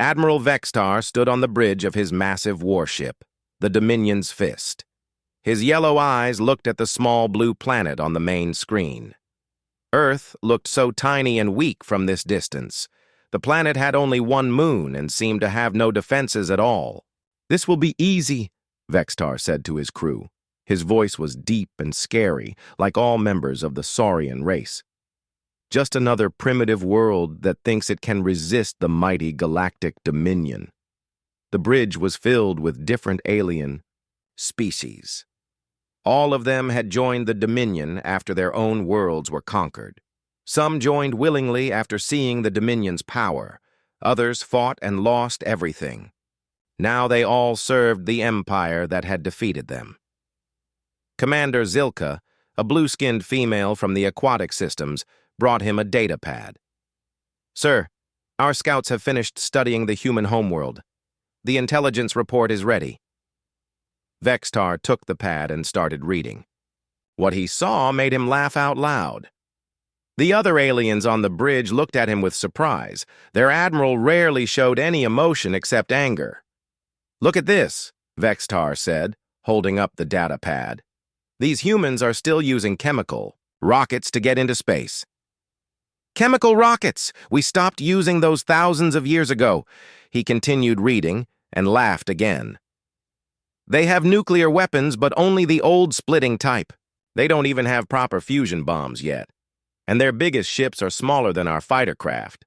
Admiral Vextar stood on the bridge of his massive warship, the Dominion's Fist. His yellow eyes looked at the small blue planet on the main screen. Earth looked so tiny and weak from this distance. The planet had only one moon and seemed to have no defenses at all. "This will be easy," Vextar said to his crew. His voice was deep and scary, like all members of the Saurian race. "Just another primitive world that thinks it can resist the mighty Galactic Dominion." The bridge was filled with different alien species. All of them had joined the Dominion after their own worlds were conquered. Some joined willingly after seeing the Dominion's power. Others fought and lost everything. Now they all served the empire that had defeated them. Commander Zilka, a blue-skinned female from the aquatic systems, brought him a data pad. "Sir, our scouts have finished studying the human homeworld. The intelligence report is ready." Vextar took the pad and started reading. What he saw made him laugh out loud. The other aliens on the bridge looked at him with surprise. Their admiral rarely showed any emotion except anger. "Look at this," Vextar said, holding up the data pad. "These humans are still using chemical rockets to get into space." "Chemical rockets! We stopped using those thousands of years ago." He continued reading and laughed again. "They have nuclear weapons, but only the old splitting type. They don't even have proper fusion bombs yet. And their biggest ships are smaller than our fighter craft."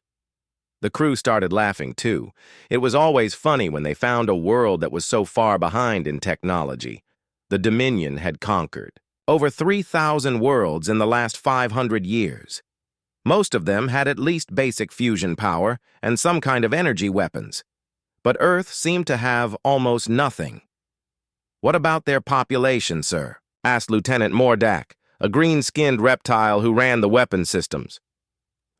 The crew started laughing, too. It was always funny when they found a world that was so far behind in technology. The Dominion had conquered over 3,000 worlds in the last 500 years. Most of them had at least basic fusion power and some kind of energy weapons. But Earth seemed to have almost nothing. "What about their population, sir?" asked Lieutenant Mordak, a green-skinned reptile who ran the weapon systems.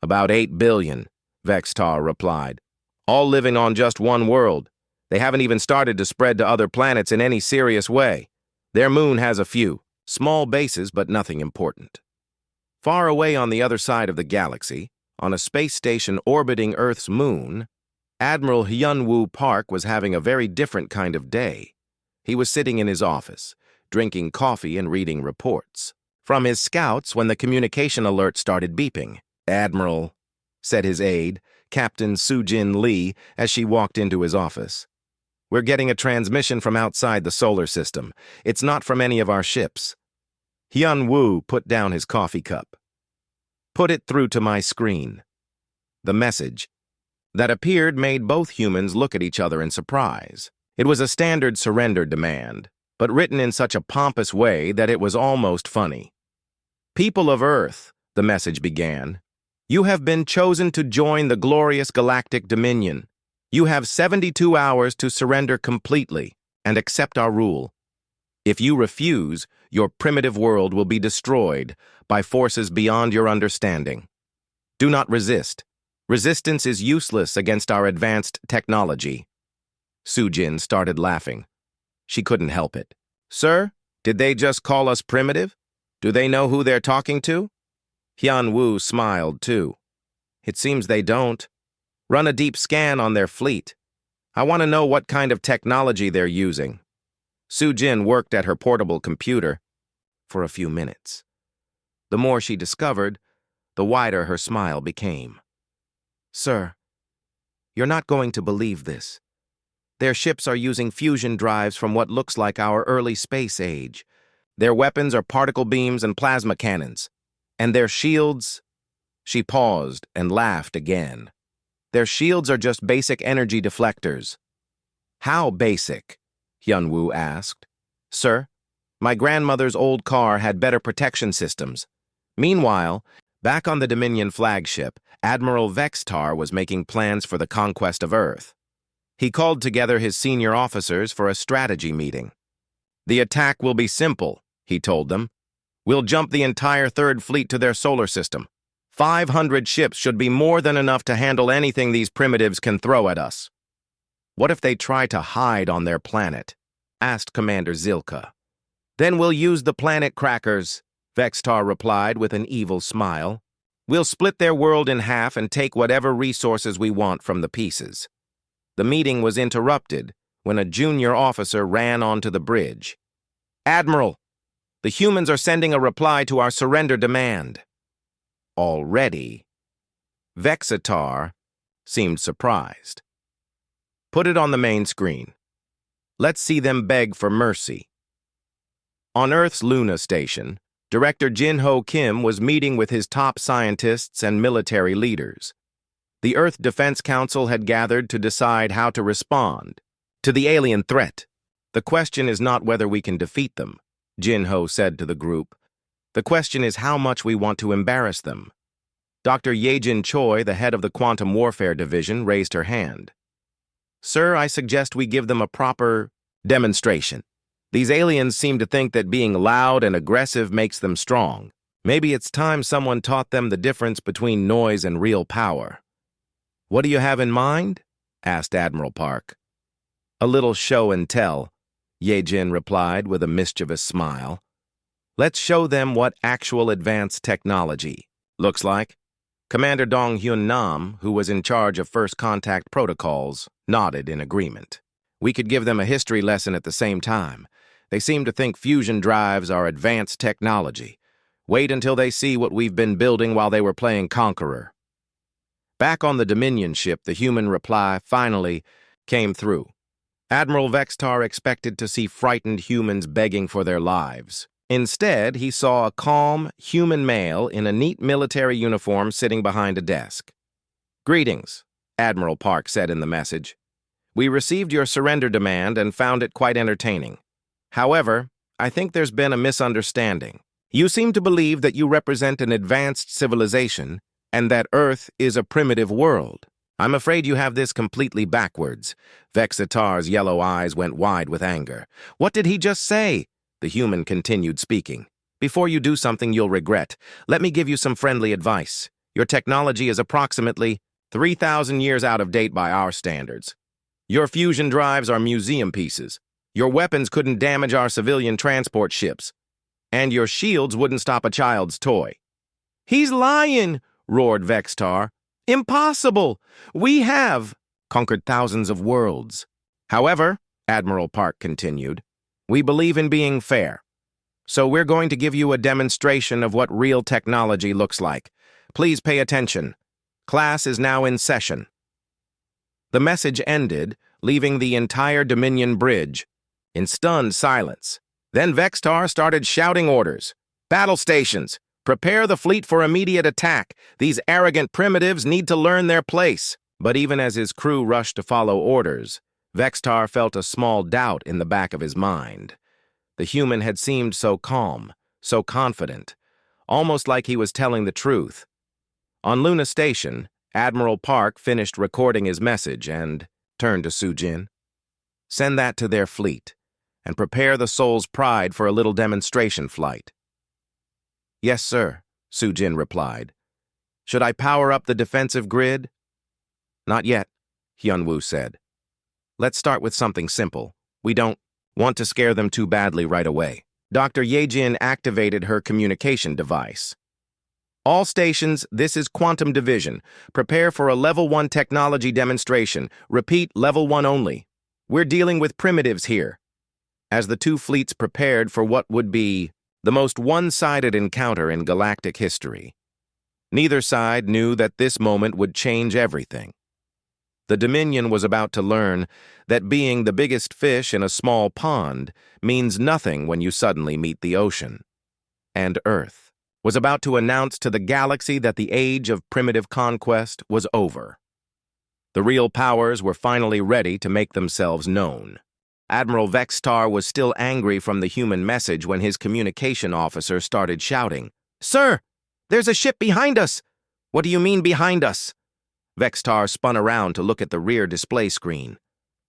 "About 8 billion, Vextar replied. "All living on just one world. They haven't even started to spread to other planets in any serious way. Their moon has a few, small bases but nothing important." Far away on the other side of the galaxy, on a space station orbiting Earth's moon, Admiral Hyunwoo Park was having a very different kind of day. He was sitting in his office, drinking coffee and reading reports from his scouts when the communication alert started beeping. "Admiral," said his aide, Captain Soo-Jin Lee, as she walked into his office. "We're getting a transmission from outside the solar system. It's not from any of our ships." Hyun-woo put down his coffee cup. "Put it through to my screen." The message that appeared made both humans look at each other in surprise. It was a standard surrender demand, but written in such a pompous way that it was almost funny. "People of Earth," the message began, "you have been chosen to join the glorious Galactic Dominion. You have 72 hours to surrender completely and accept our rule. If you refuse, your primitive world will be destroyed by forces beyond your understanding. Do not resist. Resistance is useless against our advanced technology." Soo-Jin started laughing. She couldn't help it. "Sir, did they just call us primitive? Do they know who they're talking to?" Hyun-woo smiled, too. "It seems they don't. Run a deep scan on their fleet. I want to know what kind of technology they're using." Soo-Jin worked at her portable computer for a few minutes. The more she discovered, the wider her smile became. "Sir, you're not going to believe this. Their ships are using fusion drives from what looks like our early space age. Their weapons are particle beams and plasma cannons. And their shields—" She paused and laughed again. "Their shields are just basic energy deflectors." "How basic?" Hyun-woo asked. "Sir, my grandmother's old car had better protection systems." Meanwhile, back on the Dominion flagship, Admiral Vextar was making plans for the conquest of Earth. He called together his senior officers for a strategy meeting. "The attack will be simple," he told them. "We'll jump the entire Third Fleet to their solar system. 500 ships should be more than enough to handle anything these primitives can throw at us." "What if they try to hide on their planet?" asked Commander Zilka. "Then we'll use the planet crackers," Vextar replied with an evil smile. "We'll split their world in half and take whatever resources we want from the pieces." The meeting was interrupted when a junior officer ran onto the bridge. "Admiral, the humans are sending a reply to our surrender demand." Already? Vexitar seemed surprised. "Put it on the main screen. Let's see them beg for mercy." On Earth's Luna station, Director Jin-Ho Kim was meeting with his top scientists and military leaders. The Earth Defense Council had gathered to decide how to respond to the alien threat. "The question is not whether we can defeat them," Jin-Ho said to the group. "The question is how much we want to embarrass them." Dr. Yejin Choi, the head of the Quantum Warfare Division, raised her hand. "Sir, I suggest we give them a proper demonstration. These aliens seem to think that being loud and aggressive makes them strong. Maybe it's time someone taught them the difference between noise and real power." "What do you have in mind?" asked Admiral Park. "A little show and tell," Yejin replied with a mischievous smile. "Let's show them what actual advanced technology looks like." Commander Dong Hyun Nam, who was in charge of first contact protocols, nodded in agreement. "We could give them a history lesson at the same time. They seem to think fusion drives are advanced technology. Wait until they see what we've been building while they were playing Conqueror." Back on the Dominion ship, the human reply finally came through. Admiral Vexitar expected to see frightened humans begging for their lives. Instead, he saw a calm, human male in a neat military uniform sitting behind a desk. "Greetings," Admiral Park said in the message. "We received your surrender demand and found it quite entertaining. However, I think there's been a misunderstanding. You seem to believe that you represent an advanced civilization and that Earth is a primitive world. I'm afraid you have this completely backwards." Vexitar's yellow eyes went wide with anger. "What did he just say?" The human continued speaking. "Before you do something you'll regret, let me give you some friendly advice. Your technology is approximately 3,000 years out of date by our standards. Your fusion drives are museum pieces. Your weapons couldn't damage our civilian transport ships. And your shields wouldn't stop a child's toy." "He's lying!" roared Vexitar. "Impossible! We have conquered thousands of worlds." "However," Admiral Park continued, "we believe in being fair. So we're going to give you a demonstration of what real technology looks like. Please pay attention. Class is now in session." The message ended, leaving the entire Dominion bridge in stunned silence. Then Vexitar started shouting orders. "Battle stations! Prepare the fleet for immediate attack. These arrogant primitives need to learn their place." But even as his crew rushed to follow orders, Vexitar felt a small doubt in the back of his mind. The human had seemed so calm, so confident, almost like he was telling the truth. On Luna Station, Admiral Park finished recording his message and turned to Sujin. "Send that to their fleet, and prepare the Soul's Pride for a little demonstration flight." "Yes, sir," Sujin replied. "Should I power up the defensive grid?" "Not yet," Hyunwoo said. "Let's start with something simple. We don't want to scare them too badly right away." Dr. Yejin activated her communication device. "All stations, this is Quantum Division. Prepare for a Level 1 technology demonstration. Repeat, Level 1 only. We're dealing with primitives here." As the two fleets prepared for what would be the most one-sided encounter in galactic history, neither side knew that this moment would change everything. The Dominion was about to learn that being the biggest fish in a small pond means nothing when you suddenly meet the ocean. And Earth was about to announce to the galaxy that the age of primitive conquest was over. The real powers were finally ready to make themselves known. Admiral Vexitar was still angry from the human message when his communication officer started shouting, "Sir, there's a ship behind us!" "What do you mean behind us?" Vexitar spun around to look at the rear display screen.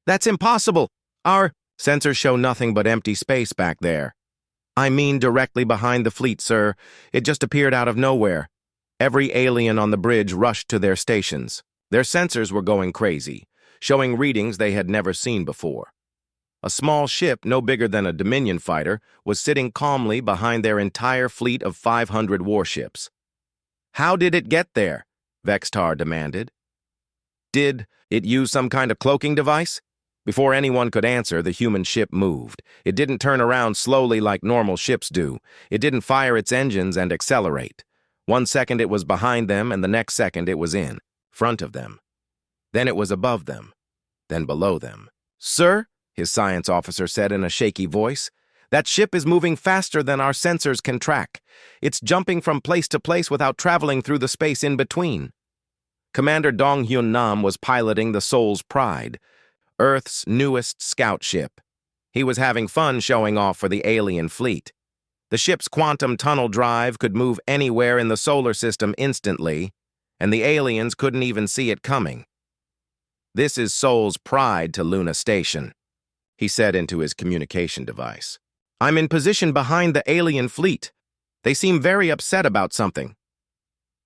"That's impossible! Our sensors show nothing but empty space back there." "I mean directly behind the fleet, sir. It just appeared out of nowhere." Every alien on the bridge rushed to their stations. Their sensors were going crazy, showing readings they had never seen before. A small ship, no bigger than a Dominion fighter, was sitting calmly behind their entire fleet of 500 warships. "How did it get there?" Vexitar demanded. "Did It used some kind of cloaking device? Before anyone could answer, the human ship moved. It didn't turn around slowly like normal ships do. It didn't fire its engines and accelerate. 1 second it was behind them, and the next second it was in front of them. Then it was above them, then below them. "Sir," his science officer said in a shaky voice, "that ship is moving faster than our sensors can track. It's jumping from place to place without traveling through the space in between." Commander Dong Hyun Nam was piloting the Soul's Pride, Earth's newest scout ship. He was having fun showing off for the alien fleet. The ship's quantum tunnel drive could move anywhere in the solar system instantly, and the aliens couldn't even see it coming. "This is Soul's Pride to Luna Station," he said into his communication device. "I'm in position behind the alien fleet. They seem very upset about something."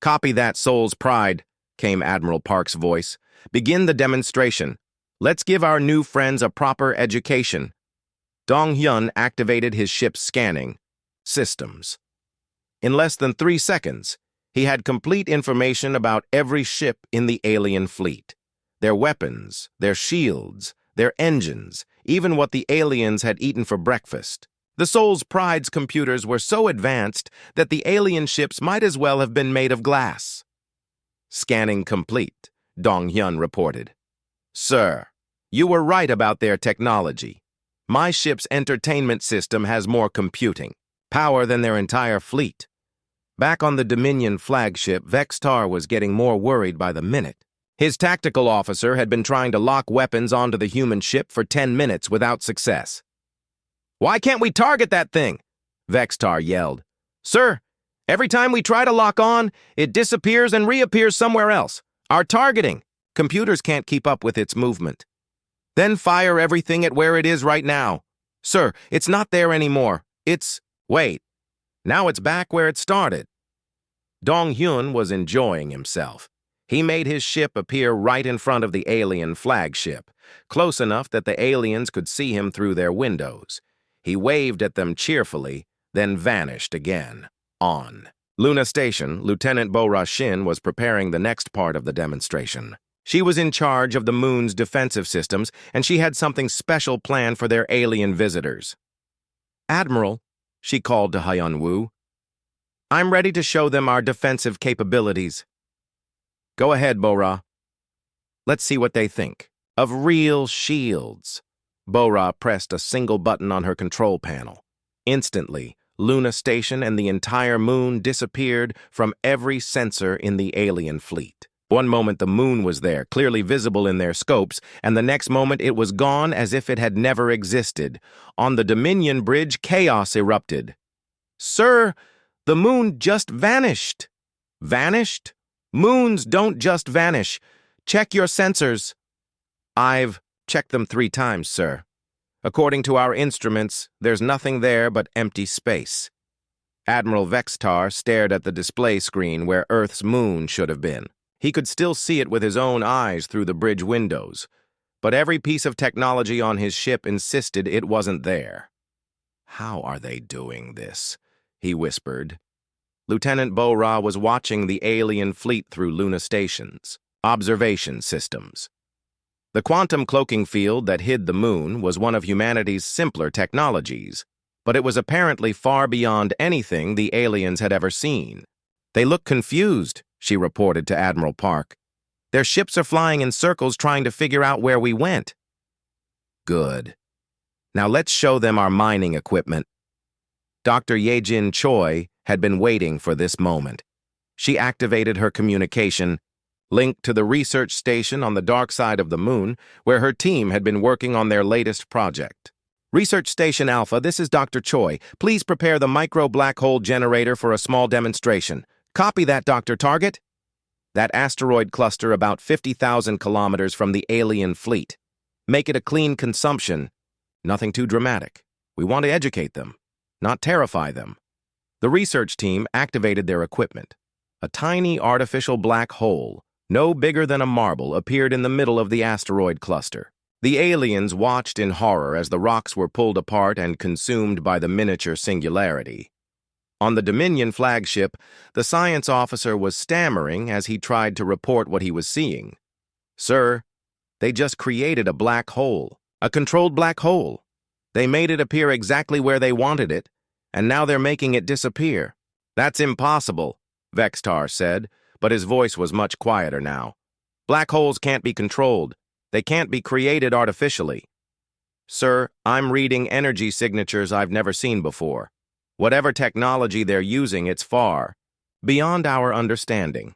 "Copy that, Soul's Pride," came Admiral Park's voice. "Begin the demonstration. Let's give our new friends a proper education." Dong Hyun activated his ship's scanning systems. In less than 3 seconds, he had complete information about every ship in the alien fleet. Their weapons, their shields, their engines, even what the aliens had eaten for breakfast. The Soul's Pride's computers were so advanced that the alien ships might as well have been made of glass. "Scanning complete," Dong Hyun reported. "Sir, you were right about their technology. My ship's entertainment system has more computing power than their entire fleet." Back on the Dominion flagship, Vextar was getting more worried by the minute. His tactical officer had been trying to lock weapons onto the human ship for 10 minutes without success. "Why can't we target that thing?" Vextar yelled. "Sir, every time we try to lock on, it disappears and reappears somewhere else. Our targeting. Computers can't keep up with its movement." "Then fire everything at where it is right now." "Sir, it's not there anymore. Wait. Now it's back where it started." Dong Hyun was enjoying himself. He made his ship appear right in front of the alien flagship, close enough that the aliens could see him through their windows. He waved at them cheerfully, then vanished again. On Luna Station, Lieutenant Bo-Ra Shin was preparing the next part of the demonstration. She was in charge of the moon's defensive systems, and she had something special planned for their alien visitors. "Admiral," she called to Hyun-woo, "I'm ready to show them our defensive capabilities." "Go ahead, Bo-Ra. Let's see what they think of real shields." Bo-Ra pressed a single button on her control panel. Instantly, Luna Station and the entire moon disappeared from every sensor in the alien fleet. One moment the moon was there, clearly visible in their scopes, and the next moment it was gone as if it had never existed. On the Dominion Bridge, chaos erupted. "Sir, the moon just vanished." "Vanished? Moons don't just vanish. Check your sensors." "I've checked them 3 times, sir. According to our instruments, there's nothing there but empty space." Admiral Vextar stared at the display screen where Earth's moon should have been. He could still see it with his own eyes through the bridge windows, but every piece of technology on his ship insisted it wasn't there. "How are they doing this?" he whispered. Lieutenant Bo-Ra was watching the alien fleet through Luna Station's observation systems. The quantum cloaking field that hid the moon was one of humanity's simpler technologies, but it was apparently far beyond anything the aliens had ever seen. "They look confused," she reported to Admiral Park. "Their ships are flying in circles trying to figure out where we went." "Good. Now let's show them our mining equipment." Dr. Yejin Choi had been waiting for this moment. She activated her communication, linked to the research station on the dark side of the moon, where her team had been working on their latest project. "Research Station Alpha, this is Dr. Choi. Please prepare the micro-black hole generator for a small demonstration." "Copy that, Dr. Target." "That asteroid cluster about 50,000 kilometers from the alien fleet. Make it a clean consumption. Nothing too dramatic. We want to educate them, not terrify them." The research team activated their equipment. A tiny artificial black hole, no bigger than a marble, appeared in the middle of the asteroid cluster. The aliens watched in horror as the rocks were pulled apart and consumed by the miniature singularity. On the Dominion flagship, the science officer was stammering as he tried to report what he was seeing. "Sir, They just created a black hole, a controlled black hole. They made it appear exactly where they wanted it, and now they're making it disappear. That's impossible, Vextar said, but his voice was much quieter now. Black holes can't be controlled. They can't be created artificially. Sir, I'm reading energy signatures I've never seen before. Whatever technology they're using, it's far beyond our understanding.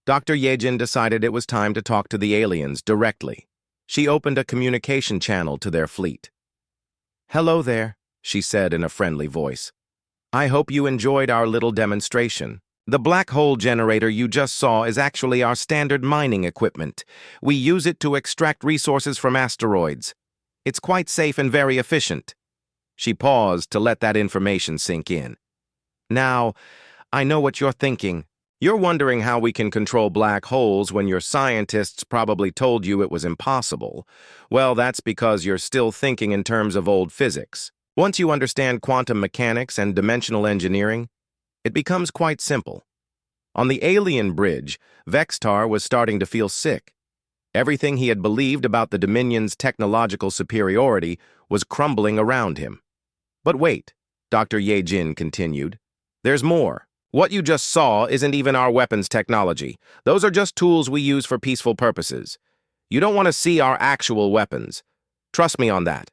Dr. Yejin decided it was time to talk to the aliens directly. She opened a communication channel to their fleet. "Hello there," she said in a friendly voice. "I hope you enjoyed our little demonstration. The black hole generator you just saw is actually our standard mining equipment. We use it to extract resources from asteroids. It's quite safe and very efficient." She paused to let that information sink in. "Now, I know what you're thinking. You're wondering how we can control black holes when your scientists probably told you it was impossible. Well, that's because you're still thinking in terms of old physics. Once you understand quantum mechanics and dimensional engineering, it becomes quite simple." On the alien bridge, Vextar was starting to feel sick. Everything he had believed about the Dominion's technological superiority was crumbling around him. "But wait," Dr. Yejin continued. "There's more. What you just saw isn't even our weapons technology. Those are just tools we use for peaceful purposes. You don't want to see our actual weapons. Trust me on that."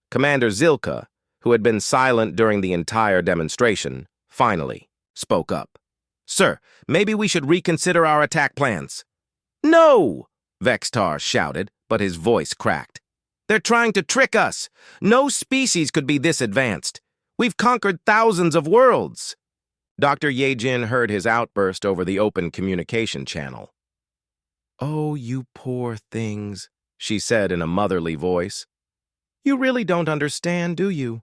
Commander Zilka, who had been silent during the entire demonstration, finally spoke up. "Sir, maybe we should reconsider our attack plans." "No!" Vextar shouted, but his voice cracked. "They're trying to trick us. No species could be this advanced. We've conquered thousands of worlds." Dr. Yejin heard his outburst over the open communication channel. "Oh, you poor things," she said in a motherly voice. "You really don't understand, do you?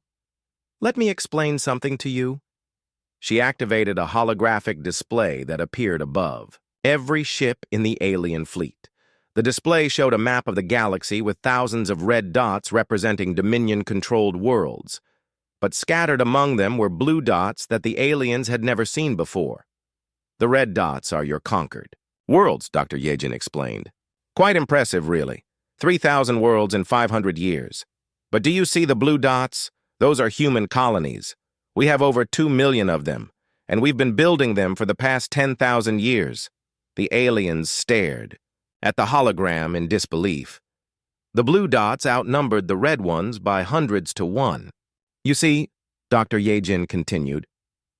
Let me explain something to you." She activated a holographic display that appeared above every ship in the alien fleet. The display showed a map of the galaxy with thousands of red dots representing Dominion-controlled worlds. But scattered among them were blue dots that the aliens had never seen before. "The red dots are your conquered worlds," Dr. Yejin explained. "Quite impressive, really. 3,000 worlds in 500 years. But do you see the blue dots? Those are human colonies. We have over 2 million of them, and we've been building them for the past 10,000 years. The aliens stared at the hologram in disbelief. The blue dots outnumbered the red ones by hundreds to one. "You see," Dr. Yejin continued,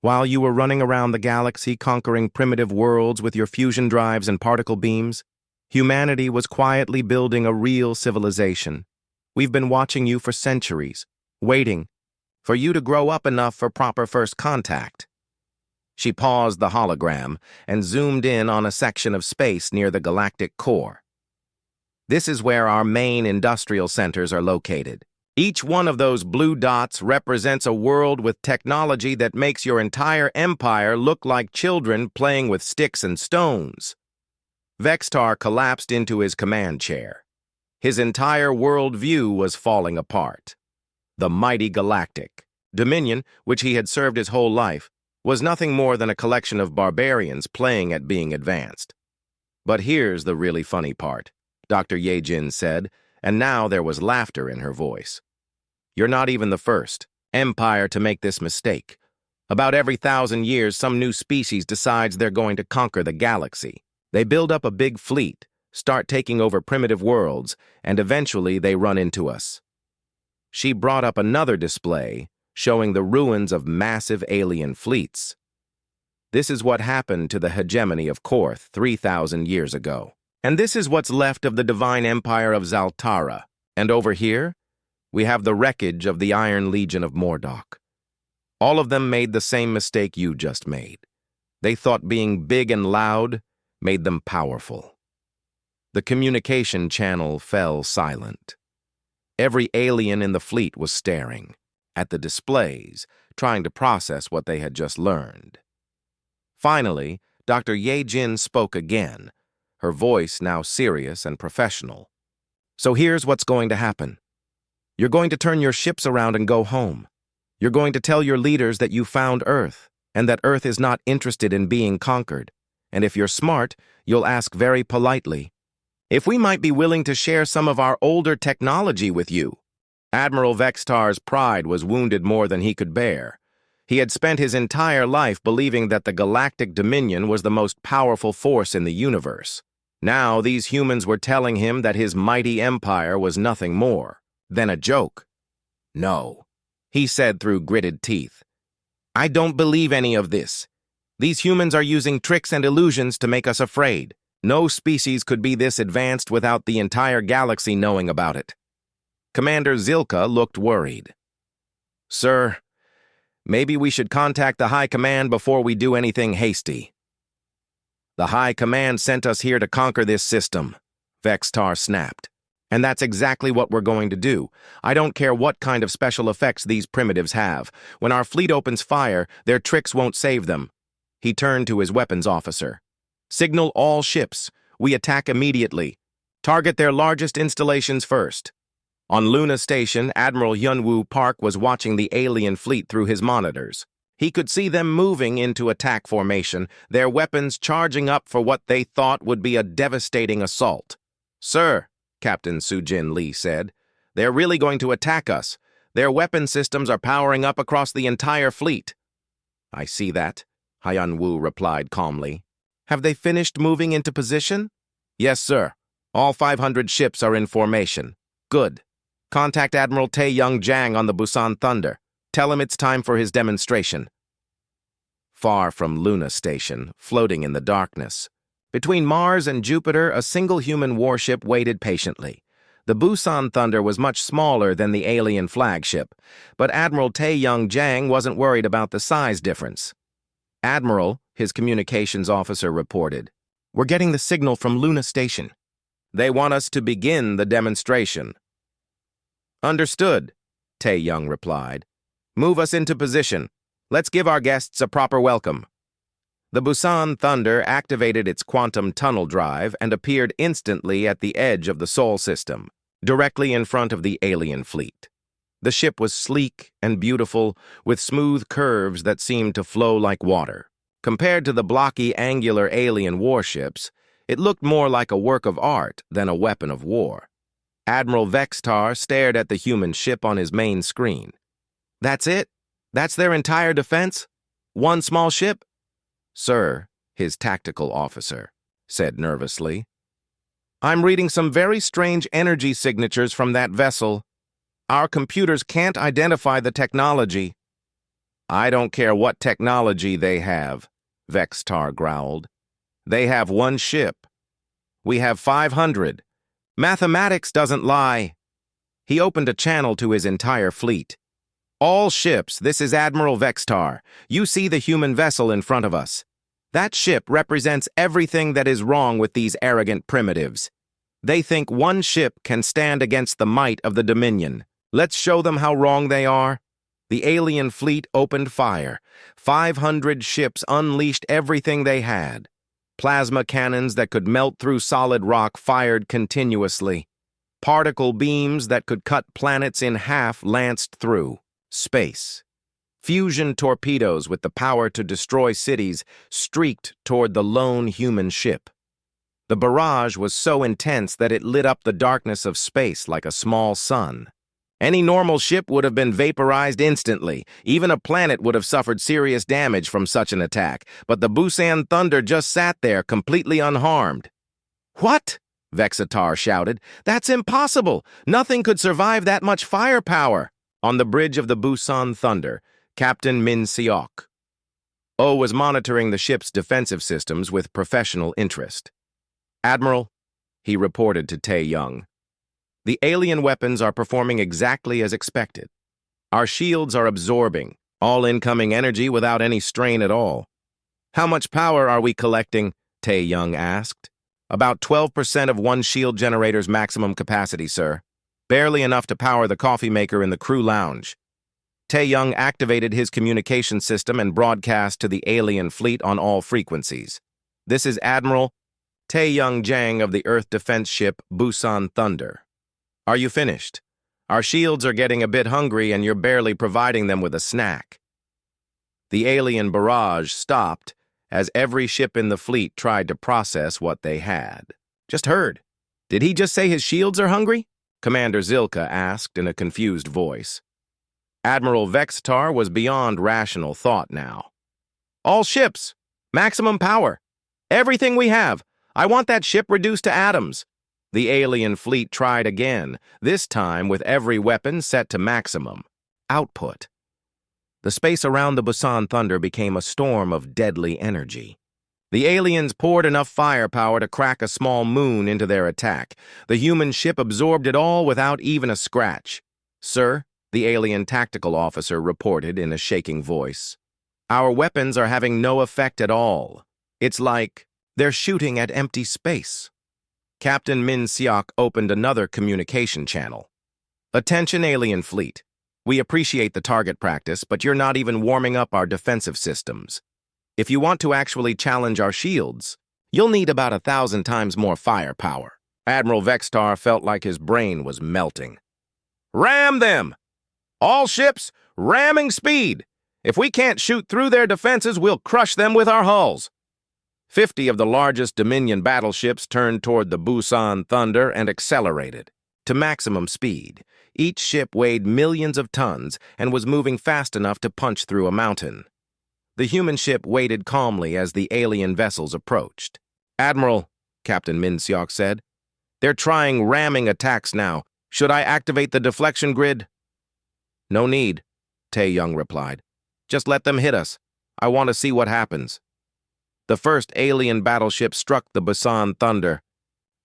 "while you were running around the galaxy conquering primitive worlds with your fusion drives and particle beams, humanity was quietly building a real civilization. We've been watching you for centuries, waiting for you to grow up enough for proper first contact." She paused the hologram and zoomed in on a section of space near the galactic core. "This is where our main industrial centers are located. Each one of those blue dots represents a world with technology that makes your entire empire look like children playing with sticks and stones." Vextar collapsed into his command chair. His entire world view was falling apart. The mighty Galactic Dominion, which he had served his whole life, was nothing more than a collection of barbarians playing at being advanced. "But here's the really funny part," Dr. Yejin said, and now there was laughter in her voice. "You're not even the first empire to make this mistake. About every 1,000 years, some new species decides they're going to conquer the galaxy. They build up a big fleet, start taking over primitive worlds, and eventually they run into us." She brought up another display showing the ruins of massive alien fleets. "This is what happened to the hegemony of Korth 3,000 years ago. And this is what's left of the divine empire of Zaltara. And over here, we have the wreckage of the Iron Legion of Mordok. All of them made the same mistake you just made. They thought being big and loud made them powerful." The communication channel fell silent. Every alien in the fleet was staring at the displays, trying to process what they had just learned. Finally, Dr. Yejin spoke again, her voice now serious and professional. "So here's what's going to happen. You're going to turn your ships around and go home. You're going to tell your leaders that you found Earth, and that Earth is not interested in being conquered. And if you're smart, you'll ask very politely, if we might be willing to share some of our older technology with you. Admiral Vextar's pride was wounded more than he could bear. He had spent his entire life believing that the Galactic Dominion was the most powerful force in the universe. Now these humans were telling him that his mighty empire was nothing more than a joke. "No," he said through gritted teeth. "I don't believe any of this. These humans are using tricks and illusions to make us afraid. No species could be this advanced without the entire galaxy knowing about it." Commander Zilka looked worried. "Sir, maybe we should contact the High Command before we do anything hasty." "The High Command sent us here to conquer this system," Vextar snapped. "And that's exactly what we're going to do. I don't care what kind of special effects these primitives have. When our fleet opens fire, their tricks won't save them." He turned to his weapons officer. "Signal all ships. We attack immediately. Target their largest installations first." On Luna Station, Admiral Hyunwoo Park was watching the alien fleet through his monitors. He could see them moving into attack formation, their weapons charging up for what they thought would be a devastating assault. "Sir," Captain Sujin Lee said, "they're really going to attack us. Their weapon systems are powering up across the entire fleet." "I see that," Hyunwoo replied calmly. "Have they finished moving into position?" "Yes, sir. All 500 ships are in formation." "Good. Contact Admiral Tae-Young Jang on the Busan Thunder. Tell him it's time for his demonstration." Far from Luna Station, floating in the darkness, between Mars and Jupiter, a single human warship waited patiently. The Busan Thunder was much smaller than the alien flagship, but Admiral Tae-Young Jang wasn't worried about the size difference. "Admiral," his communications officer reported, "we're getting the signal from Luna Station. They want us to begin the demonstration." "Understood," Tae-Young replied. "Move us into position. Let's give our guests a proper welcome." The Busan Thunder activated its quantum tunnel drive and appeared instantly at the edge of the Sol system, directly in front of the alien fleet. The ship was sleek and beautiful, with smooth curves that seemed to flow like water. Compared to the blocky, angular alien warships, it looked more like a work of art than a weapon of war. Admiral Vextar stared at the human ship on his main screen. "That's it? That's their entire defense? One small ship?" "Sir," his tactical officer said nervously, "I'm reading some very strange energy signatures from that vessel. Our computers can't identify the technology." "I don't care what technology they have," Vextar growled. "They have one ship. We have 500. Mathematics doesn't lie." He opened a channel to his entire fleet. "All ships, this is Admiral Vextar. You see the human vessel in front of us. That ship represents everything that is wrong with these arrogant primitives. They think one ship can stand against the might of the Dominion. Let's show them how wrong they are." The alien fleet opened fire. 500 ships unleashed everything they had. Plasma cannons that could melt through solid rock fired continuously. Particle beams that could cut planets in half lanced through space. Fusion torpedoes with the power to destroy cities streaked toward the lone human ship. The barrage was so intense that it lit up the darkness of space like a small sun. Any normal ship would have been vaporized instantly. Even a planet would have suffered serious damage from such an attack, but the Busan Thunder just sat there completely unharmed. "What?" Vexatar shouted. "That's impossible! Nothing could survive that much firepower!" On the bridge of the Busan Thunder, Captain Min Seok O was monitoring the ship's defensive systems with professional interest. "Admiral," he reported to Tae-Young, "the alien weapons are performing exactly as expected. Our shields are absorbing all incoming energy without any strain at all." "How much power are we collecting?" Tae-Young asked. "About 12% of one shield generator's maximum capacity, sir. Barely enough to power the coffee maker in the crew lounge." Tae-Young activated his communication system and broadcast to the alien fleet on all frequencies. "This is Admiral Tae-Young Jang of the Earth defense ship Busan Thunder. Are you finished? Our shields are getting a bit hungry and you're barely providing them with a snack." The alien barrage stopped as every ship in the fleet tried to process what they had just heard. Did he just say his shields are hungry? Commander Zilka asked in a confused voice. Admiral Vextar was beyond rational thought now. All ships! Maximum power! Everything we have! I want that ship reduced to atoms! The alien fleet tried again, this time with every weapon set to maximum output. The space around the Busan Thunder became a storm of deadly energy. The aliens poured enough firepower to crack a small moon into their attack. The human ship absorbed it all without even a scratch. "Sir," the alien tactical officer reported in a shaking voice, "our weapons are having no effect at all. It's like they're shooting at empty space." Captain Min Seok opened another communication channel. "Attention, alien fleet. We appreciate the target practice, but you're not even warming up our defensive systems. If you want to actually challenge our shields, you'll need about 1,000 times more firepower." Admiral Vextar felt like his brain was melting. "Ram them! All ships, ramming speed! If we can't shoot through their defenses, we'll crush them with our hulls." 50 of the largest Dominion battleships turned toward the Busan Thunder and accelerated to maximum speed. Each ship weighed millions of tons and was moving fast enough to punch through a mountain. The human ship waited calmly as the alien vessels approached. "Admiral," Captain Min Seok said, "they're trying ramming attacks now. Should I activate the deflection grid?" "No need," Tae-young replied. "Just let them hit us. I want to see what happens." The first alien battleship struck the Busan Thunder,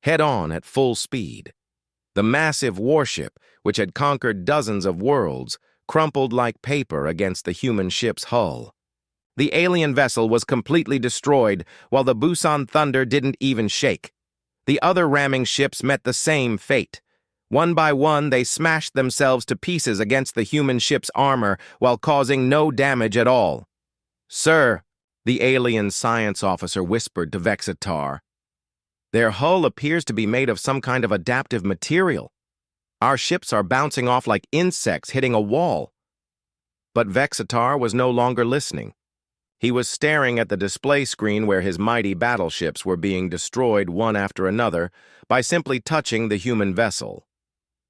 head-on at full speed. The massive warship, which had conquered dozens of worlds, crumpled like paper against the human ship's hull. The alien vessel was completely destroyed, while the Busan Thunder didn't even shake. The other ramming ships met the same fate. One by one, they smashed themselves to pieces against the human ship's armor while causing no damage at all. "Sir," the alien science officer whispered to Vexitar, "their hull appears to be made of some kind of adaptive material. Our ships are bouncing off like insects hitting a wall." But Vexitar was no longer listening. He was staring at the display screen where his mighty battleships were being destroyed one after another by simply touching the human vessel.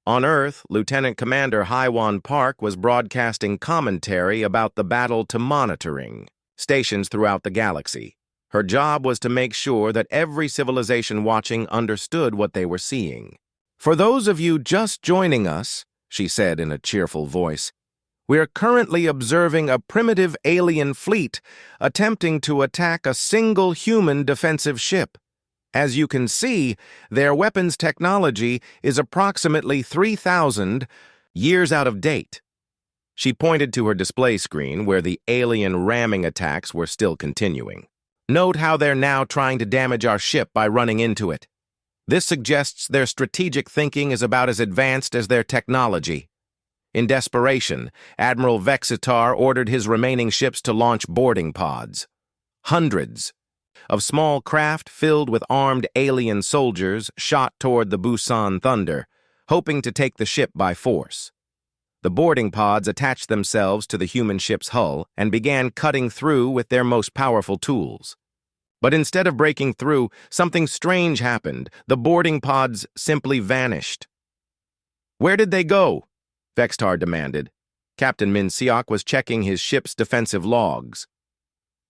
On Earth, Lieutenant Commander Haiwan Park was broadcasting commentary about the battle to monitoring stations throughout the galaxy. Her job was to make sure that every civilization watching understood what they were seeing. "For those of you just joining us," she said in a cheerful voice, "we're currently observing a primitive alien fleet attempting to attack a single human defensive ship. As you can see, their weapons technology is approximately 3,000 years out of date." She pointed to her display screen where the alien ramming attacks were still continuing. "Note how they're now trying to damage our ship by running into it. This suggests their strategic thinking is about as advanced as their technology." In desperation, Admiral Vexitar ordered his remaining ships to launch boarding pods. Hundreds of small craft filled with armed alien soldiers shot toward the Busan Thunder, hoping to take the ship by force. The boarding pods attached themselves to the human ship's hull and began cutting through with their most powerful tools. But instead of breaking through, something strange happened. The boarding pods simply vanished. "Where did they go?" Vextar demanded. Captain Min Seok was checking his ship's defensive logs.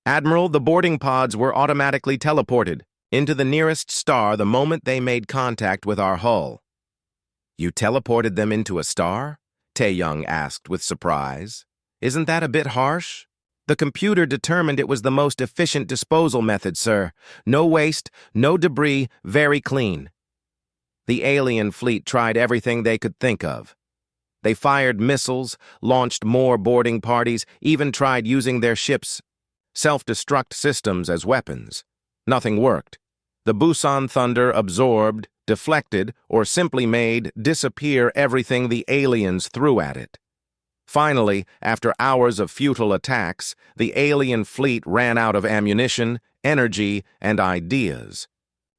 "Admiral, the boarding pods were automatically teleported into the nearest star the moment they made contact with our hull." "You teleported them into a star?" Tae-young asked with surprise. "Isn't that a bit harsh?" "The computer determined it was the most efficient disposal method, sir. No waste, no debris, very clean." The alien fleet tried everything they could think of. They fired missiles, launched more boarding parties, even tried using their ships' self-destruct systems as weapons. Nothing worked. The Busan Thunder absorbed, deflected, or simply made disappear everything the aliens threw at it. Finally, after hours of futile attacks, the alien fleet ran out of ammunition, energy, and ideas.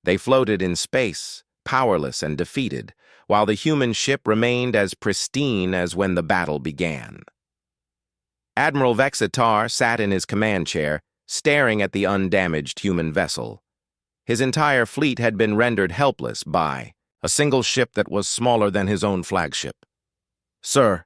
They floated in space, powerless and defeated, while the human ship remained as pristine as when the battle began. Admiral Vexitar sat in his command chair, staring at the undamaged human vessel. His entire fleet had been rendered helpless by a single ship that was smaller than his own flagship. "Sir,"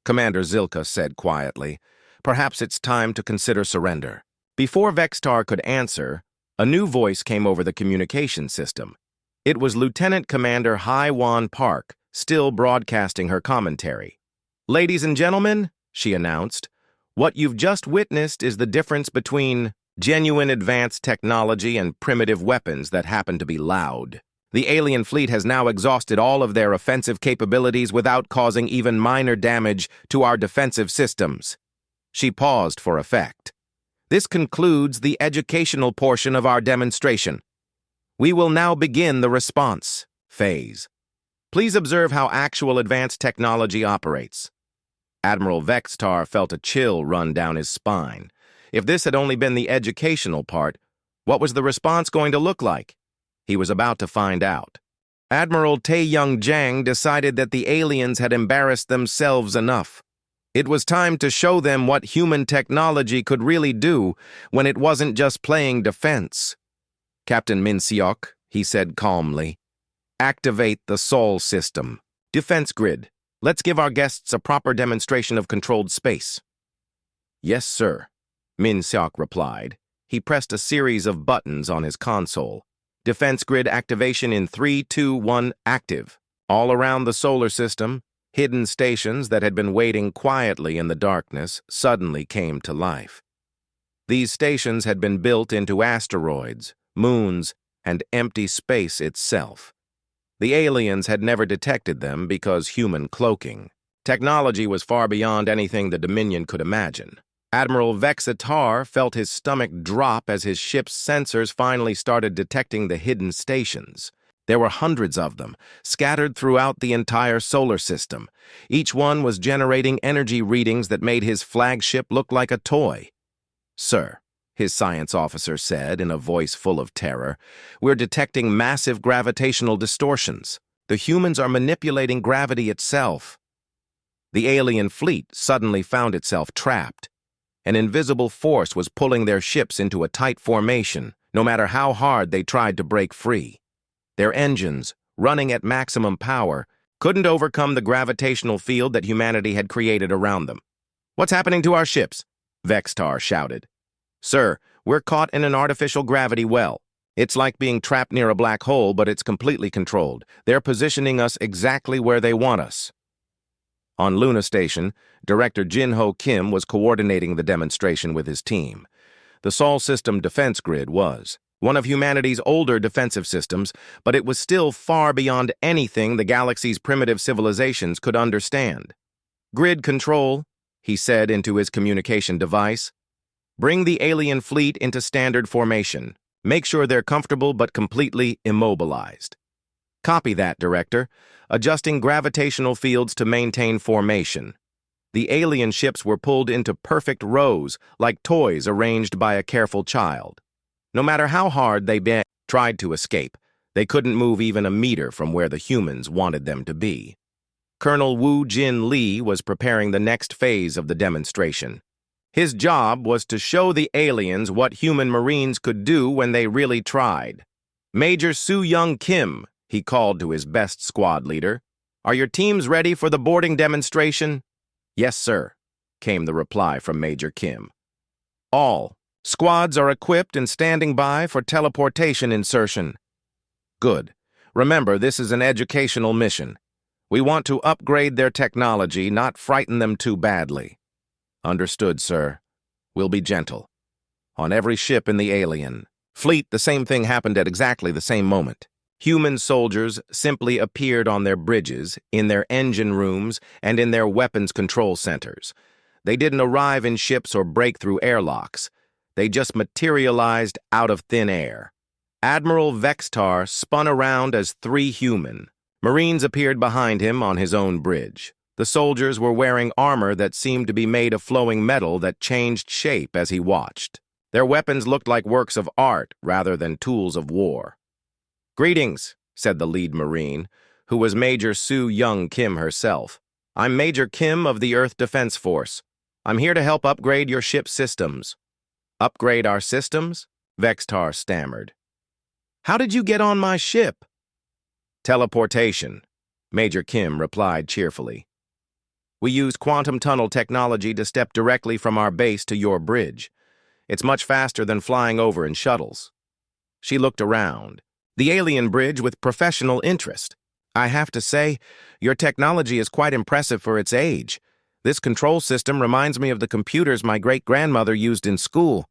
Commander Zilka said quietly, "perhaps it's time to consider surrender." Before Vextar could answer, a new voice came over the communication system. It was Lieutenant Commander Hai-Wan Park, still broadcasting her commentary. "Ladies and gentlemen," she announced, "what you've just witnessed is the difference between genuine advanced technology and primitive weapons that happen to be loud. The alien fleet has now exhausted all of their offensive capabilities without causing even minor damage to our defensive systems." She paused for effect. "This concludes the educational portion of our demonstration. We will now begin the response phase. Please observe how actual advanced technology operates." Admiral Vextar felt a chill run down his spine. If this had only been the educational part, what was the response going to look like? He was about to find out. Admiral Tae-Young Jang decided that the aliens had embarrassed themselves enough. It was time to show them what human technology could really do when it wasn't just playing defense. "Captain Min Seok," he said calmly, "activate the Sol system. Defense grid. Let's give our guests a proper demonstration of controlled space." "Yes, sir," Min Seok replied. He pressed a series of buttons on his console. Defense grid activation in 3, 2, 1, active. All around the solar system, hidden stations that had been waiting quietly in the darkness suddenly came to life. These stations had been built into asteroids, moons, and empty space itself. The aliens had never detected them because human cloaking. Technology was far beyond anything the Dominion could imagine. Admiral Vexitar felt his stomach drop as his ship's sensors finally started detecting the hidden stations. There were hundreds of them, scattered throughout the entire solar system. Each one was generating energy readings that made his flagship look like a toy. "Sir," his science officer said in a voice full of terror, "we're detecting massive gravitational distortions. The humans are manipulating gravity itself." The alien fleet suddenly found itself trapped. An invisible force was pulling their ships into a tight formation, no matter how hard they tried to break free. Their engines, running at maximum power, couldn't overcome the gravitational field that humanity had created around them. "What's happening to our ships?" Vextar shouted. "Sir, we're caught in an artificial gravity well. It's like being trapped near a black hole, but it's completely controlled. They're positioning us exactly where they want us." On Luna Station, Director Jin-Ho Kim was coordinating the demonstration with his team. The Sol System defense grid was one of humanity's older defensive systems, but it was still far beyond anything the galaxy's primitive civilizations could understand. "Grid control," he said into his communication device. "Bring the alien fleet into standard formation. Make sure they're comfortable but completely immobilized." "Copy that, Director. Adjusting gravitational fields to maintain formation." The alien ships were pulled into perfect rows, like toys arranged by a careful child. No matter how hard they tried to escape, they couldn't move even a meter from where the humans wanted them to be. Colonel Wu Jin Lee was preparing the next phase of the demonstration. His job was to show the aliens what human Marines could do when they really tried. "Major Soo-Young Kim," he called to his best squad leader, "are your teams ready for the boarding demonstration?" "Yes, sir," came the reply from Major Kim. "All squads are equipped and standing by for teleportation insertion." "Good. Remember, this is an educational mission. We want to upgrade their technology, not frighten them too badly." "Understood, sir. We'll be gentle." On every ship in the alien fleet, the same thing happened at exactly the same moment. Human soldiers simply appeared on their bridges, in their engine rooms, and in their weapons control centers. They didn't arrive in ships or break through airlocks. They just materialized out of thin air. Admiral Vextar spun around as 3 human. Marines appeared behind him on his own bridge. The soldiers were wearing armor that seemed to be made of flowing metal that changed shape as he watched. Their weapons looked like works of art rather than tools of war. "Greetings," said the lead Marine, who was Major Soo-Young Kim herself. "I'm Major Kim of the Earth Defense Force. I'm here to help upgrade your ship's systems." "Upgrade our systems?" Vextar stammered. "How did you get on my ship?" Teleportation, Major Kim replied cheerfully. We use quantum tunnel technology to step directly from our base to your bridge. It's much faster than flying over in shuttles. She looked around, the alien bridge with professional interest. I have to say, your technology is quite impressive for its age. This control system reminds me of the computers my great-grandmother used in school.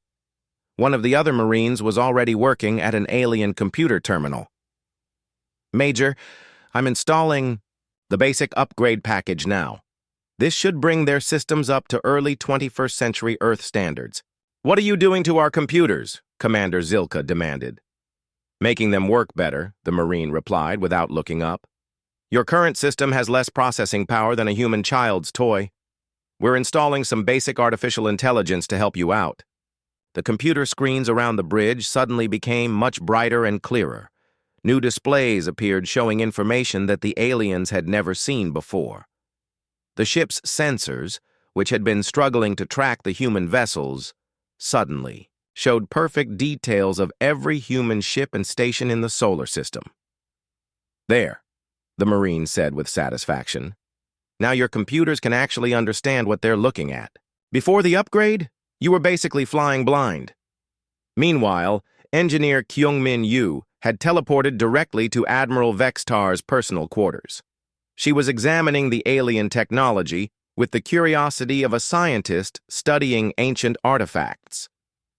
One of the other Marines was already working at an alien computer terminal. Major, I'm installing the basic upgrade package now. This should bring their systems up to early 21st century Earth standards. What are you doing to our computers? Commander Zilka demanded. Making them work better, the Marine replied without looking up. Your current system has less processing power than a human child's toy. We're installing some basic artificial intelligence to help you out. The computer screens around the bridge suddenly became much brighter and clearer. New displays appeared showing information that the aliens had never seen before. The ship's sensors, which had been struggling to track the human vessels, suddenly showed perfect details of every human ship and station in the solar system. There, the Marine said with satisfaction. Now your computers can actually understand what they're looking at. Before the upgrade, you were basically flying blind. Meanwhile, engineer Kyung-min Yu had teleported directly to Admiral Vextar's personal quarters. She was examining the alien technology with the curiosity of a scientist studying ancient artifacts.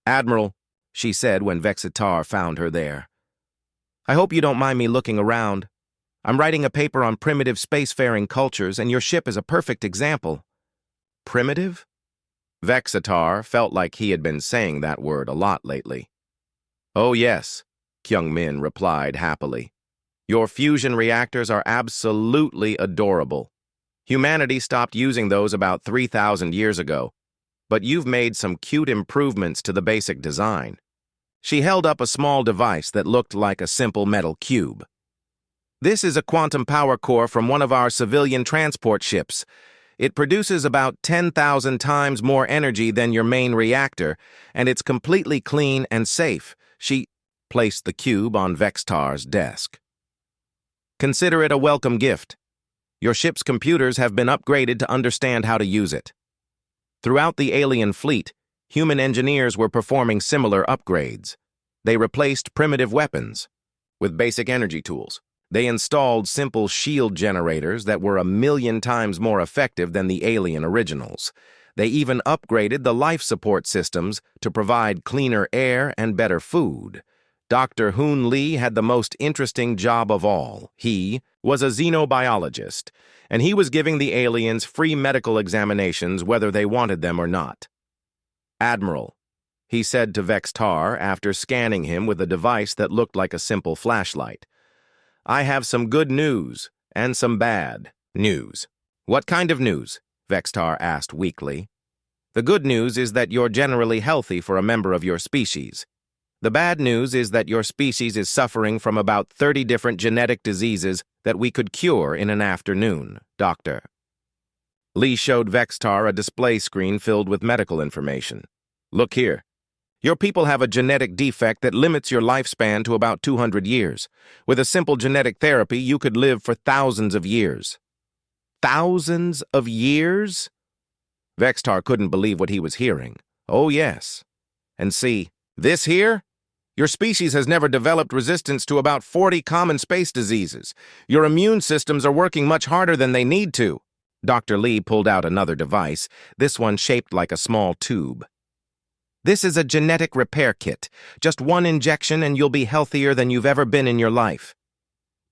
Admiral, she said when Vextar found her there. I hope you don't mind me looking around. I'm writing a paper on primitive spacefaring cultures, and your ship is a perfect example. Primitive? Vextar felt like he had been saying that word a lot lately. Oh yes, Kyung-min replied happily. Your fusion reactors are absolutely adorable. Humanity stopped using those about 3,000 years ago, but you've made some cute improvements to the basic design. She held up a small device that looked like a simple metal cube. This is a quantum power core from one of our civilian transport ships. It produces about 10,000 times more energy than your main reactor, and it's completely clean and safe. She placed the cube on Vextar's desk. Consider it a welcome gift. Your ship's computers have been upgraded to understand how to use it. Throughout the alien fleet, human engineers were performing similar upgrades. They replaced primitive weapons with basic energy tools. They installed simple shield generators that were 1,000,000 times more effective than the alien originals. They even upgraded the life support systems to provide cleaner air and better food. Dr. Hoon Lee had the most interesting job of all. He was a xenobiologist, and he was giving the aliens free medical examinations whether they wanted them or not. Admiral, he said to Vextar after scanning him with a device that looked like a simple flashlight. I have some good news and some bad news. What kind of news? Vextar asked weakly. The good news is that you're generally healthy for a member of your species. The bad news is that your species is suffering from about 30 different genetic diseases that we could cure in an afternoon, Doctor. Lee showed Vextar a display screen filled with medical information. Look here. Your people have a genetic defect that limits your lifespan to about 200 years. With a simple genetic therapy, you could live for thousands of years. Thousands of years? Vextar couldn't believe what he was hearing. Oh, yes. And see, this here? Your species has never developed resistance to about 40 common space diseases. Your immune systems are working much harder than they need to. Dr. Lee pulled out another device, this one shaped like a small tube. This is a genetic repair kit. Just one injection and you'll be healthier than you've ever been in your life.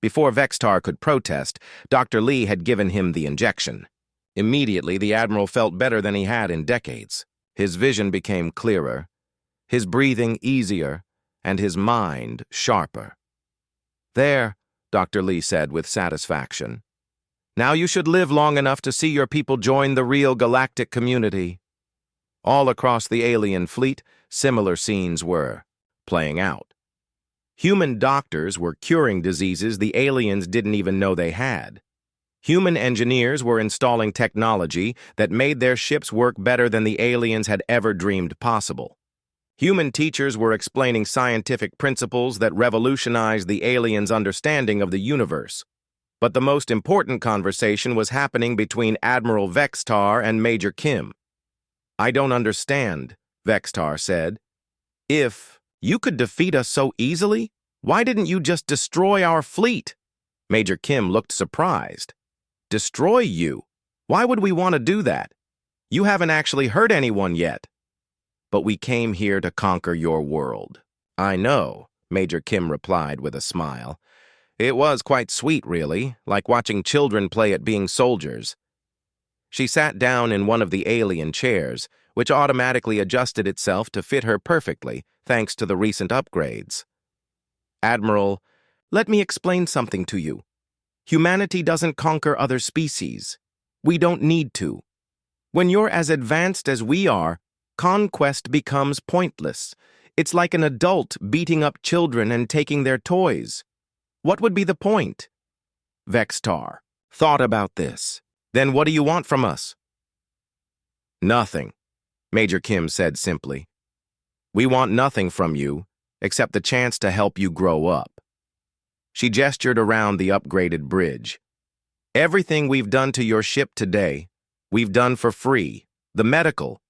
Before Vextar could protest, Dr. Lee had given him the injection. Immediately, the Admiral felt better than he had in decades. His vision became clearer, his breathing easier, and his mind sharper. There, Dr. Lee said with satisfaction. Now you should live long enough to see your people join the real galactic community. All across the alien fleet, similar scenes were playing out. Human doctors were curing diseases the aliens didn't even know they had. Human engineers were installing technology that made their ships work better than the aliens had ever dreamed possible. Human teachers were explaining scientific principles that revolutionized the aliens' understanding of the universe. But the most important conversation was happening between Admiral Vextar and Major Kim. "I don't understand," Vextar said. "If you could defeat us so easily, why didn't you just destroy our fleet?" Major Kim looked surprised. "Destroy you? Why would we want to do that? You haven't actually hurt anyone yet." "But we came here to conquer your world." "I know," Major Kim replied with a smile. "It was quite sweet, really, like watching children play at being soldiers." She sat down in one of the alien chairs, which automatically adjusted itself to fit her perfectly, thanks to the recent upgrades. "Admiral, let me explain something to you. Humanity doesn't conquer other species. We don't need to. When you're as advanced as we are, conquest becomes pointless. It's like an adult beating up children and taking their toys. What would be the point?" Vextar thought about this. "Then what do you want from us?" "Nothing," Major Kim said simply. "We want nothing from you except the chance to help you grow up." She gestured around the upgraded bridge. "Everything we've done to your ship today, we've done for free. The medical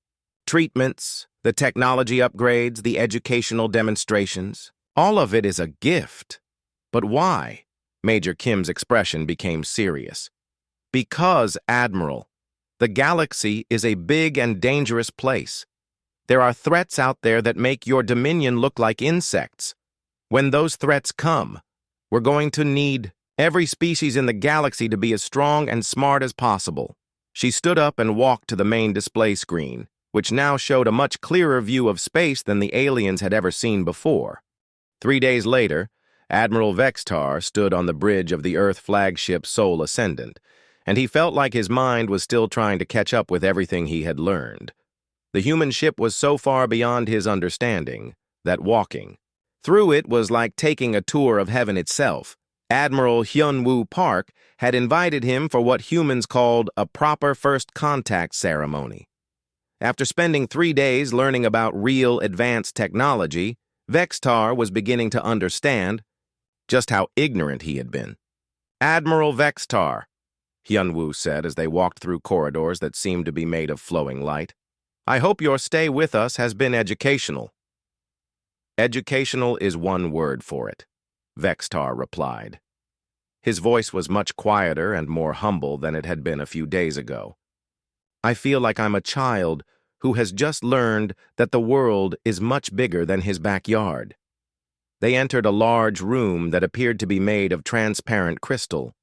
treatments, the technology upgrades, the educational demonstrations, all of it is a gift." "But why?" Major Kim's expression became serious. "Because, Admiral, the galaxy is a big and dangerous place. There are threats out there that make your Dominion look like insects. When those threats come, we're going to need every species in the galaxy to be as strong and smart as possible." She stood up and walked to the main display screen, which now showed a much clearer view of space than the aliens had ever seen before. 3 days later, Admiral Vextar stood on the bridge of the Earth flagship Sol Ascendant, and he felt like his mind was still trying to catch up with everything he had learned. The human ship was so far beyond his understanding that walking through it was like taking a tour of heaven itself. Admiral Hyun-woo Park had invited him for what humans called a proper first contact ceremony. After spending 3 days learning about real advanced technology, Vextar was beginning to understand just how ignorant he had been. "Admiral Vextar," Hyun-woo said as they walked through corridors that seemed to be made of flowing light, "I hope your stay with us has been educational." "Educational is one word for it," Vextar replied. His voice was much quieter and more humble than it had been a few days ago. "I feel like I'm a child who has just learned that the world is much bigger than his backyard." They entered a large room that appeared to be made of transparent crystal.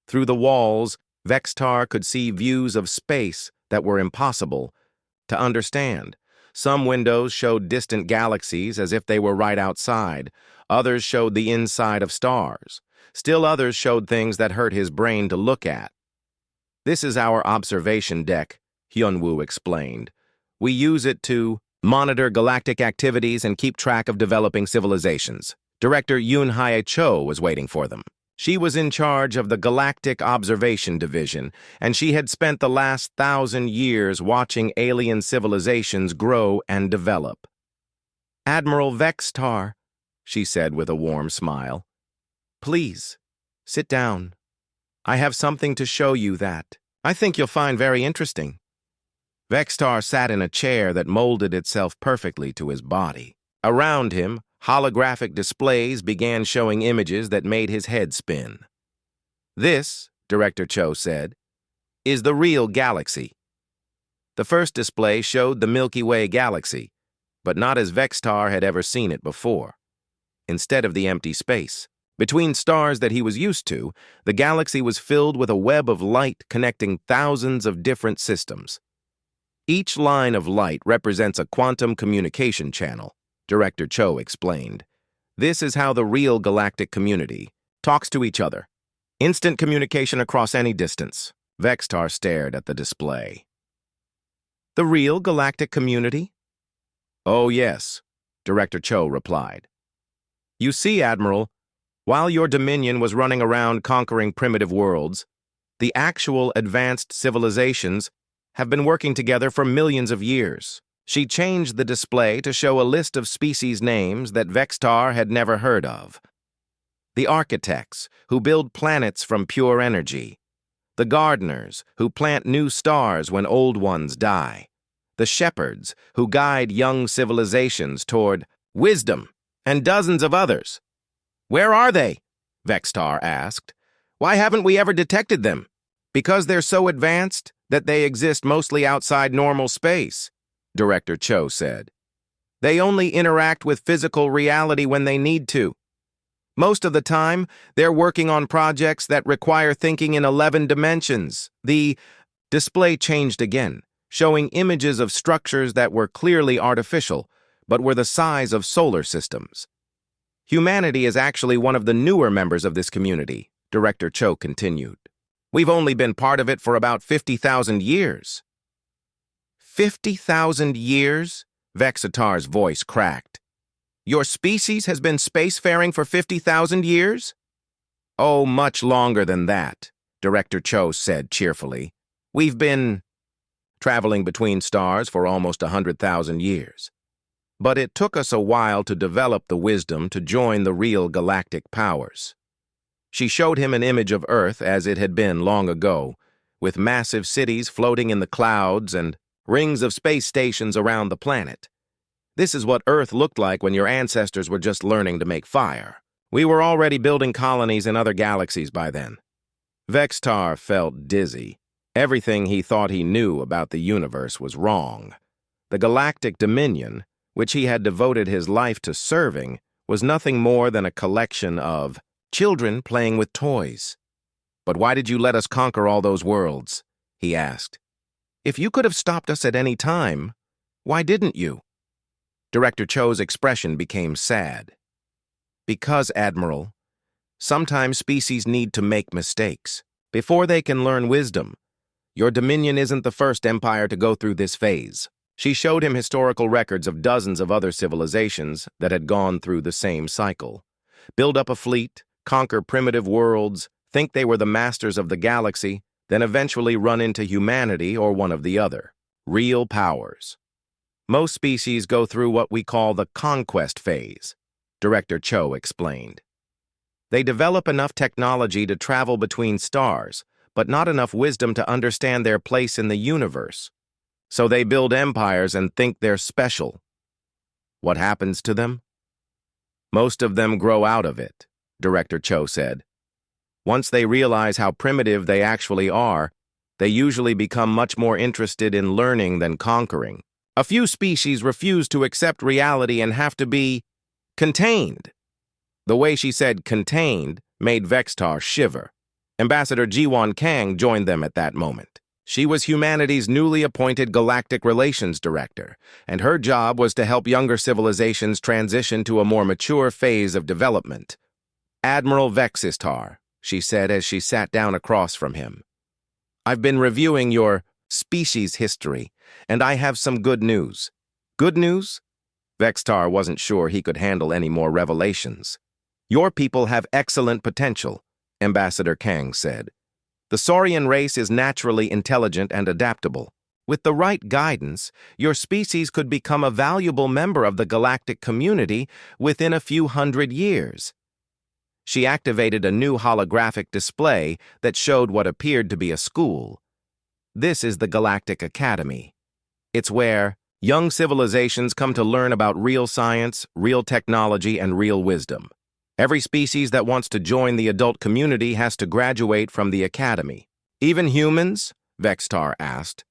Through the walls, Vextar could see views of space that were impossible to understand. Some windows showed distant galaxies as if they were right outside. Others showed the inside of stars. Still others showed things that hurt his brain to look at. "This is our observation deck," Hyun-woo explained. "We use it to monitor galactic activities and keep track of developing civilizations." Director Yoon-hae Cho was waiting for them. She was in charge of the Galactic Observation Division, and she had spent the last 1,000 years watching alien civilizations grow and develop. "Admiral Vextar," she said with a warm smile, "please, sit down. I have something to show you that I think you'll find very interesting." Vextar sat in a chair that molded itself perfectly to his body. Around him, holographic displays began showing images that made his head spin. "This," Director Cho said, "is the real galaxy." The first display showed the Milky Way galaxy, but not as Vextar had ever seen it before. Instead of the empty space between stars that he was used to, the galaxy was filled with a web of light connecting thousands of different systems. Each line of light represents a quantum communication channel, Director Cho explained. "This is how the real galactic community talks to each other. Instant communication across any distance." Vextar stared at the display. "The real galactic community?" "Oh, yes," Director Cho replied. "You see, Admiral, while your Dominion was running around conquering primitive worlds, the actual advanced civilizations have been working together for millions of years." She changed the display to show a list of species names that Vextar had never heard of. The architects, who build planets from pure energy. The gardeners, who plant new stars when old ones die. The shepherds, who guide young civilizations toward wisdom, and dozens of others. "Where are they?" Vextar asked. "Why haven't we ever detected them?" "Because they're so advanced that they exist mostly outside normal space," Director Cho said. "They only interact with physical reality when they need to. Most of the time, they're working on projects that require thinking in 11 dimensions." The display changed again, showing images of structures that were clearly artificial, but were the size of solar systems. "Humanity is actually one of the newer members of this community," Director Cho continued. "We've only been part of it for about 50,000 years. 50,000 years? Vexatar's voice cracked. "Your species has been spacefaring for 50,000 years? "Oh, much longer than that," Director Cho said cheerfully. "We've been traveling between stars for almost 100,000 years. But it took us a while to develop the wisdom to join the real galactic powers." She showed him an image of Earth as it had been long ago, with massive cities floating in the clouds and rings of space stations around the planet. "This is what Earth looked like when your ancestors were just learning to make fire. We were already building colonies in other galaxies by then." Vextar felt dizzy. Everything he thought he knew about the universe was wrong. The Galactic Dominion, which he had devoted his life to serving, was nothing more than a collection of children playing with toys. "But why did you let us conquer all those worlds?" he asked. "If you could have stopped us at any time, why didn't you?" Director Cho's expression became sad. "Because, Admiral, sometimes species need to make mistakes before they can learn wisdom. Your Dominion isn't the first empire to go through this phase." She showed him historical records of dozens of other civilizations that had gone through the same cycle. Build up a fleet, conquer primitive worlds, think they were the masters of the galaxy, then eventually run into humanity or one of the other. Real powers. "Most species go through what we call the conquest phase," Director Cho explained. "They develop enough technology to travel between stars, but not enough wisdom to understand their place in the universe. So they build empires and think they're special. What happens to them? Most of them grow out of it," Director Cho said. "Once they realize how primitive they actually are, they usually become much more interested in learning than conquering. A few species refuse to accept reality and have to be contained." The way she said contained made Vextar shiver. Ambassador Jiwon Kang joined them at that moment. She was humanity's newly appointed Galactic Relations Director, and her job was to help younger civilizations transition to a more mature phase of development. "Admiral Vexistar," she said as she sat down across from him. "I've been reviewing your species history, and I have some good news." "Good news?" Vextar wasn't sure he could handle any more revelations. "Your people have excellent potential," Ambassador Kang said. "The Saurian race is naturally intelligent and adaptable. With the right guidance, your species could become a valuable member of the galactic community within a few hundred years." She activated a new holographic display that showed what appeared to be a school. "This is the Galactic Academy. It's where young civilizations come to learn about real science, real technology, and real wisdom. Every species that wants to join the adult community has to graduate from the academy." "Even humans?" Vextar asked.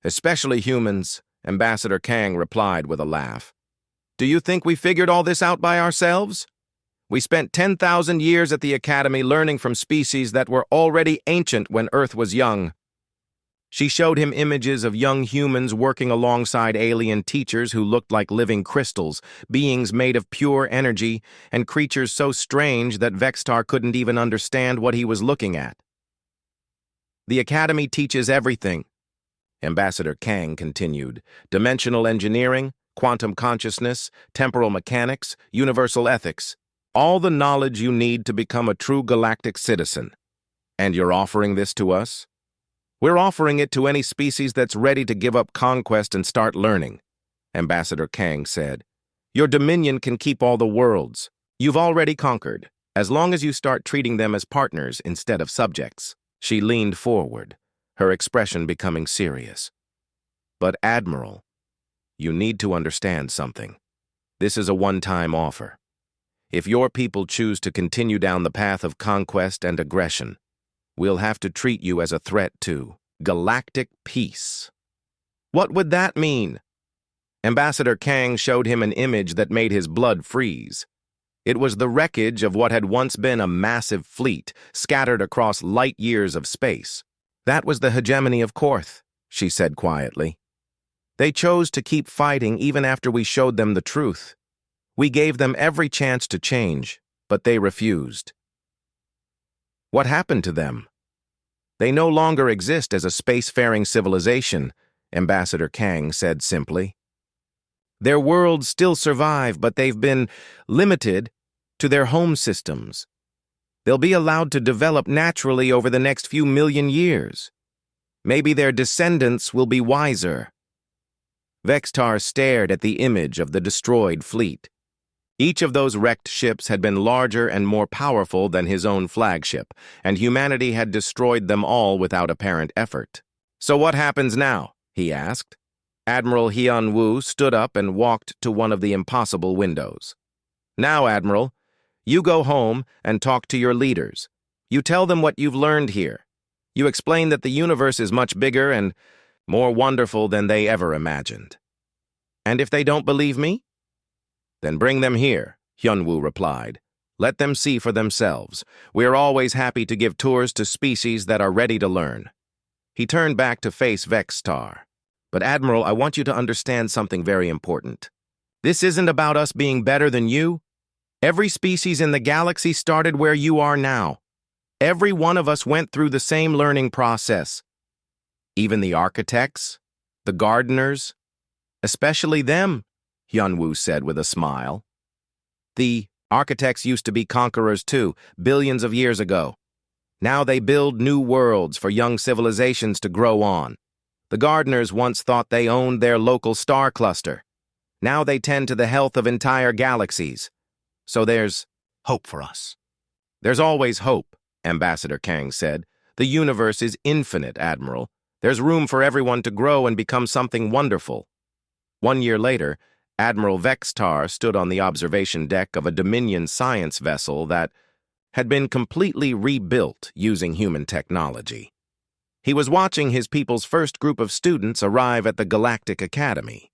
"Especially humans," Ambassador Kang replied with a laugh. "Do you think we figured all this out by ourselves? We spent 10,000 years at the academy learning from species that were already ancient when Earth was young." She showed him images of young humans working alongside alien teachers who looked like living crystals, beings made of pure energy, and creatures so strange that Vextar couldn't even understand what he was looking at. "The Academy teaches everything," Ambassador Kang continued. "Dimensional engineering, quantum consciousness, temporal mechanics, universal ethics. All the knowledge you need to become a true galactic citizen. And you're offering this to us?" "We're offering it to any species that's ready to give up conquest and start learning." Ambassador Kang said. Your Dominion can keep all the worlds. You've already conquered, as long as you start treating them as partners instead of subjects. She leaned forward, her expression becoming serious. But Admiral, you need to understand something. This is a one-time offer. If your people choose to continue down the path of conquest and aggression, we'll have to treat you as a threat to galactic peace. What would that mean? Ambassador Kang showed him an image that made his blood freeze. It was the wreckage of what had once been a massive fleet scattered across light years of space. That was the hegemony of Korth, she said quietly. They chose to keep fighting even after we showed them the truth. We gave them every chance to change, but they refused. What happened to them? They no longer exist as a spacefaring civilization, Ambassador Kang said simply. Their worlds still survive, but they've been limited to their home systems. They'll be allowed to develop naturally over the next few million years. Maybe their descendants will be wiser. Vextar stared at the image of the destroyed fleet. Each of those wrecked ships had been larger and more powerful than his own flagship, and humanity had destroyed them all without apparent effort. So what happens now? He asked. Admiral Hyun-woo stood up and walked to one of the impossible windows. Now, Admiral, you go home and talk to your leaders. You tell them what you've learned here. You explain that the universe is much bigger and more wonderful than they ever imagined. And if they don't believe me? Then bring them here, Hyun-woo replied. Let them see for themselves. We're always happy to give tours to species that are ready to learn. He turned back to face Vextar. But Admiral, I want you to understand something very important. This isn't about us being better than you. Every species in the galaxy started where you are now. Every one of us went through the same learning process. Even the architects, the gardeners, especially them, Hyun-woo said with a smile. The architects used to be conquerors too, billions of years ago. Now they build new worlds for young civilizations to grow on. The gardeners once thought they owned their local star cluster. Now they tend to the health of entire galaxies. So there's hope for us. There's always hope, Ambassador Kang said. The universe is infinite, Admiral. There's room for everyone to grow and become something wonderful. 1 year later, Admiral Vextar stood on the observation deck of a Dominion science vessel that had been completely rebuilt using human technology. He was watching his people's first group of students arrive at the Galactic Academy.